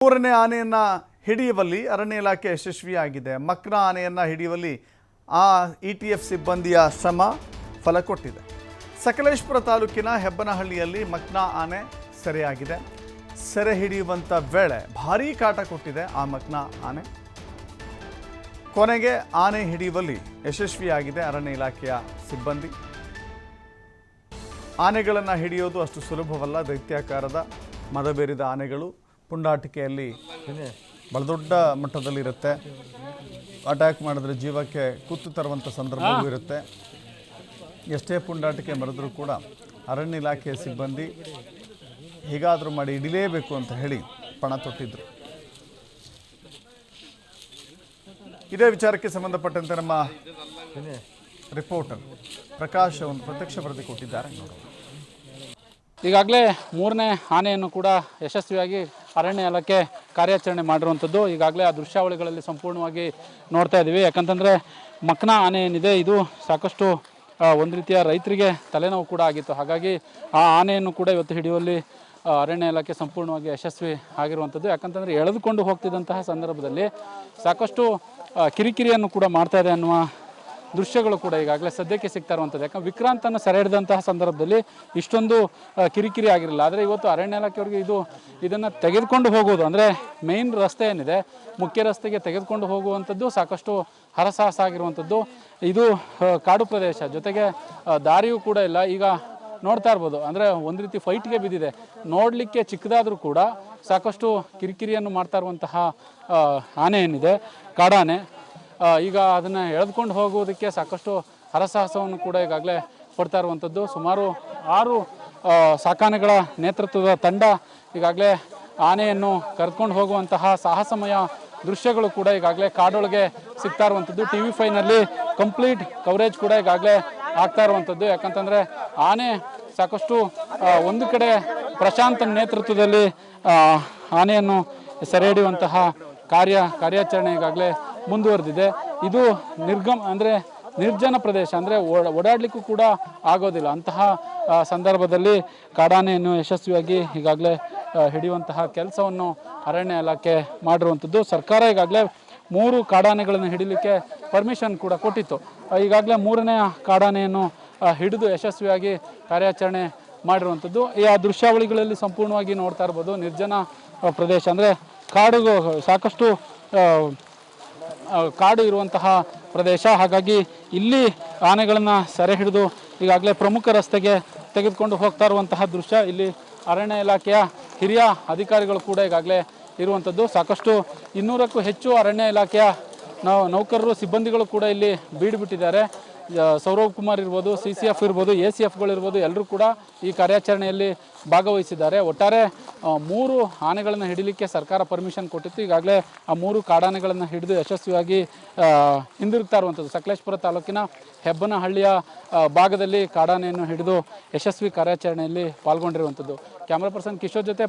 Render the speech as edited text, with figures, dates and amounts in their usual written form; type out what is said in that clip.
ಮೂರನೇ ಆನೆಯನ್ನು ಹಿಡಿಯುವಲ್ಲಿ ಅರಣ್ಯ ಇಲಾಖೆ ಯಶಸ್ವಿಯಾಗಿದೆ. ಮಕ್ನಾ ಆನೆಯನ್ನು ಹಿಡಿಯುವಲ್ಲಿ ETF ಸಿಬ್ಬಂದಿಯ ಶ್ರಮ ಫಲ ಕೊಟ್ಟಿದೆ. ಸಕಲೇಶಪುರ ತಾಲೂಕಿನ ಹೆಬ್ಬನಹಳ್ಳಿಯಲ್ಲಿ ಮಕ್ನಾ ಆನೆ ಸೆರೆಯಾಗಿದೆ. ಸೆರೆ ಹಿಡಿಯುವಂಥ ವೇಳೆ ಭಾರೀ ಕಾಟ ಕೊಟ್ಟಿದೆ ಆ ಮಕ್ನಾ ಆನೆ. ಕೊನೆಗೆ ಆನೆ ಹಿಡಿಯುವಲ್ಲಿ ಯಶಸ್ವಿಯಾಗಿದೆ ಅರಣ್ಯ ಇಲಾಖೆಯ ಸಿಬ್ಬಂದಿ. ಆನೆಗಳನ್ನು ಹಿಡಿಯೋದು ಅಷ್ಟು ಸುಲಭವಲ್ಲ. ದೈತ್ಯಾಕಾರದ ಮದಬೇರಿದ ಆನೆಗಳು ಪುಂಡಾಟಿಕೆಯಲ್ಲಿ ಬಹಳ ದೊಡ್ಡ ಮಟ್ಟದಲ್ಲಿರುತ್ತೆ. ಅಟ್ಯಾಕ್ ಮಾಡಿದ್ರೆ ಜೀವಕ್ಕೆ ಕುತ್ತು ತರುವಂಥ ಸಂದರ್ಭವೂ ಇರುತ್ತೆ. ಎಷ್ಟೇ ಪುಂಡಾಟಿಕೆ ಮರೆದರೂ ಕೂಡ ಅರಣ್ಯ ಇಲಾಖೆಯ ಸಿಬ್ಬಂದಿ ಹೀಗಾದರೂ ಮಾಡಿ ಹಿಡಿಲೇಬೇಕು ಅಂತ ಹೇಳಿ ಪಣ ತೊಟ್ಟಿದ್ರು. ಇದೇ ವಿಚಾರಕ್ಕೆ ಸಂಬಂಧಪಟ್ಟಂತೆ ನಮ್ಮ ರಿಪೋರ್ಟರ್ ಪ್ರಕಾಶ್ ಒಂದು ಪ್ರತ್ಯಕ್ಷ ವರದಿ ಕೊಟ್ಟಿದ್ದಾರೆ. ಈಗಾಗಲೇ ಮೂರನೇ ಆನೆಯನ್ನು ಕೂಡ ಯಶಸ್ವಿಯಾಗಿ ಅರಣ್ಯ ಇಲಾಖೆ ಕಾರ್ಯಾಚರಣೆ ಮಾಡಿರುವಂಥದ್ದು ಈಗಾಗಲೇ ಆ ದೃಶ್ಯಾವಳಿಗಳಲ್ಲಿ ಸಂಪೂರ್ಣವಾಗಿ ನೋಡ್ತಾ ಇದ್ದೀವಿ. ಯಾಕಂತಂದರೆ ಮಕ್ನಾ ಆನೆ ಏನಿದೆ ಇದು ಸಾಕಷ್ಟು ಒಂದು ರೀತಿಯ ರೈತರಿಗೆ ತಲೆನೋವು ಕೂಡ ಆಗಿತ್ತು. ಹಾಗಾಗಿ ಆ ಆನೆಯನ್ನು ಕೂಡ ಇವತ್ತು ಹಿಡಿಯುವಲ್ಲಿ ಅರಣ್ಯ ಇಲಾಖೆ ಸಂಪೂರ್ಣವಾಗಿ ಯಶಸ್ವಿ ಆಗಿರುವಂಥದ್ದು. ಯಾಕಂತಂದರೆ ಎಳೆದುಕೊಂಡು ಹೋಗ್ತಿದ್ದಂತಹ ಸಂದರ್ಭದಲ್ಲಿ ಸಾಕಷ್ಟು ಕಿರಿಕಿರಿಯನ್ನು ಕೂಡ ಮಾಡ್ತಾ ಇದೆ ಅನ್ನುವ ದೃಶ್ಯಗಳು ಕೂಡ ಈಗಾಗಲೇ ಸದ್ಯಕ್ಕೆ ಸಿಗ್ತಾ ಇರುವಂಥದ್ದು. ಯಾಕಂದ್ರೆ ವಿಕ್ರಾಂತನ್ನು ಸೆರೆ ಹಿಡಿದಂತಹ ಸಂದರ್ಭದಲ್ಲಿ ಇಷ್ಟೊಂದು ಕಿರಿಕಿರಿ ಆಗಿರಲಿಲ್ಲ. ಆದರೆ ಇವತ್ತು ಅರಣ್ಯ ಇಲಾಖೆಯವರಿಗೆ ಇದನ್ನು ತೆಗೆದುಕೊಂಡು ಹೋಗುವುದು ಅಂದರೆ ಮೇನ್ ರಸ್ತೆ ಏನಿದೆ ಮುಖ್ಯ ರಸ್ತೆಗೆ ತೆಗೆದುಕೊಂಡು ಹೋಗುವಂಥದ್ದು ಸಾಕಷ್ಟು ಹರಸಾಹಸ ಆಗಿರುವಂಥದ್ದು. ಇದು ಕಾಡು ಪ್ರದೇಶ, ಜೊತೆಗೆ ದಾರಿಯೂ ಕೂಡ ಇಲ್ಲ. ಈಗ ನೋಡ್ತಾ ಇರ್ಬೋದು ಅಂದರೆ ಒಂದು ರೀತಿ ಫೈಟ್ಗೆ ಬಿದ್ದಿದೆ. ನೋಡಲಿಕ್ಕೆ ಚಿಕ್ಕದಾದರೂ ಕೂಡ ಸಾಕಷ್ಟು ಕಿರಿಕಿರಿಯನ್ನು ಮಾಡ್ತಾ ಇರುವಂತಹ ಆನೆ ಏನಿದೆ ಕಾಡಾನೆ, ಈಗ ಅದನ್ನು ಎಳೆದುಕೊಂಡು ಹೋಗುವುದಕ್ಕೆ ಸಾಕಷ್ಟು ಹರಸಾಹಸವನ್ನು ಕೂಡ ಈಗಾಗಲೇ ಪಡ್ತಾ ಇರುವಂಥದ್ದು. ಸುಮಾರು 6 ಸಾಕಾನೆಗಳ ನೇತೃತ್ವದ ತಂಡ ಈಗಾಗಲೇ ಆನೆಯನ್ನು ಕರೆದುಕೊಂಡು ಹೋಗುವಂತಹ ಸಾಹಸಮಯ ದೃಶ್ಯಗಳು ಕೂಡ ಈಗಾಗಲೇ ಕಾಡೊಳಗೆ ಸಿಗ್ತಾ ಇರುವಂಥದ್ದು. TV5ನಲ್ಲಿ ಕಂಪ್ಲೀಟ್ ಕವರೇಜ್ ಕೂಡ ಈಗಾಗಲೇ ಆಗ್ತಾ ಇರುವಂಥದ್ದು. ಯಾಕಂತಂದರೆ ಆನೆ ಸಾಕಷ್ಟು ಒಂದು ಕಡೆ ಪ್ರಶಾಂತ್ ನೇತೃತ್ವದಲ್ಲಿ ಆನೆಯನ್ನು ಸೆರೆ ಹಿಡಿಯುವಂತಹ ಕಾರ್ಯಾಚರಣೆ ಈಗಾಗಲೇ ಮುಂದುವರೆದಿದೆ. ಇದು ನಿರ್ಜನ ಪ್ರದೇಶ, ಅಂದರೆ ಓಡಾಡಲಿಕ್ಕೂ ಕೂಡ ಆಗೋದಿಲ್ಲ. ಅಂತಹ ಸಂದರ್ಭದಲ್ಲಿ ಕಾಡಾನೆಯನ್ನು ಯಶಸ್ವಿಯಾಗಿ ಈಗಾಗಲೇ ಹಿಡಿಯುವಂತಹ ಕೆಲಸವನ್ನು ಅರಣ್ಯ ಇಲಾಖೆ ಮಾಡಿರುವಂಥದ್ದು. ಸರ್ಕಾರ ಈಗಾಗಲೇ 3 ಕಾಡಾನೆಗಳನ್ನು ಹಿಡಿಲಿಕ್ಕೆ ಪರ್ಮಿಷನ್ ಕೂಡ ಕೊಟ್ಟಿತ್ತು. ಈಗಾಗಲೇ 3ನೇ ಕಾಡಾನೆಯನ್ನು ಹಿಡಿದು ಯಶಸ್ವಿಯಾಗಿ ಕಾರ್ಯಾಚರಣೆ ಮಾಡಿರುವಂಥದ್ದು. ಈ ದೃಶ್ಯಾವಳಿಗಳಲ್ಲಿ ಸಂಪೂರ್ಣವಾಗಿ ನೋಡ್ತಾ ಇರ್ಬೋದು. ನಿರ್ಜನ ಪ್ರದೇಶ ಅಂದರೆ ಸಾಕಷ್ಟು ಕಾಡು ಇರುವಂತಹ ಪ್ರದೇಶ. ಹಾಗಾಗಿ ಇಲ್ಲಿ ಆನೆಗಳನ್ನು ಸೆರೆ ಹಿಡಿದು ಈಗಾಗಲೇ ಪ್ರಮುಖ ರಸ್ತೆಗೆ ತೆಗೆದುಕೊಂಡು ಹೋಗ್ತಾ ಇರುವಂತಹ ದೃಶ್ಯ. ಇಲ್ಲಿ ಅರಣ್ಯ ಇಲಾಖೆಯ ಹಿರಿಯ ಅಧಿಕಾರಿಗಳು ಕೂಡ ಈಗಾಗಲೇ ಇರುವಂಥದ್ದು. ಸಾಕಷ್ಟು 200ಕ್ಕೂ ಹೆಚ್ಚು ಅರಣ್ಯ ಇಲಾಖೆಯ ನೌಕರರು ಸಿಬ್ಬಂದಿಗಳು ಕೂಡ ಇಲ್ಲಿ ಬೀಡುಬಿಟ್ಟಿದ್ದಾರೆ. ಸೌರವ್ ಕುಮಾರ್ ಇರ್ಬೋದು, CCF ಇರ್ಬೋದು, ACFಗಳಿರ್ಬೋದು, ಎಲ್ಲರೂ ಕೂಡ ಈ ಕಾರ್ಯಾಚರಣೆಯಲ್ಲಿ ಭಾಗವಹಿಸಿದ್ದಾರೆ. ಒಟ್ಟಾರೆ 3 ಆನೆಗಳನ್ನು ಹಿಡಿಲಿಕ್ಕೆ ಸರ್ಕಾರ ಪರ್ಮಿಷನ್ ಕೊಟ್ಟಿತ್ತು. ಈಗಾಗಲೇ ಆ 3 ಕಾಡಾನೆಗಳನ್ನು ಹಿಡಿದು ಯಶಸ್ವಿಯಾಗಿ ಹಿಂದಿರುಗ್ತಾ ಇರುವಂಥದ್ದು. ಸಕಲೇಶಪುರ ತಾಲೂಕಿನ ಹೆಬ್ಬನಹಳ್ಳಿಯ ಭಾಗದಲ್ಲಿ ಕಾಡಾನೆಯನ್ನು ಹಿಡಿದು ಯಶಸ್ವಿ ಕಾರ್ಯಾಚರಣೆಯಲ್ಲಿ ಪಾಲ್ಗೊಂಡಿರುವಂಥದ್ದು. ಕ್ಯಾಮ್ರಾ ಪರ್ಸನ್ ಕಿಶೋರ್ ಜೊತೆ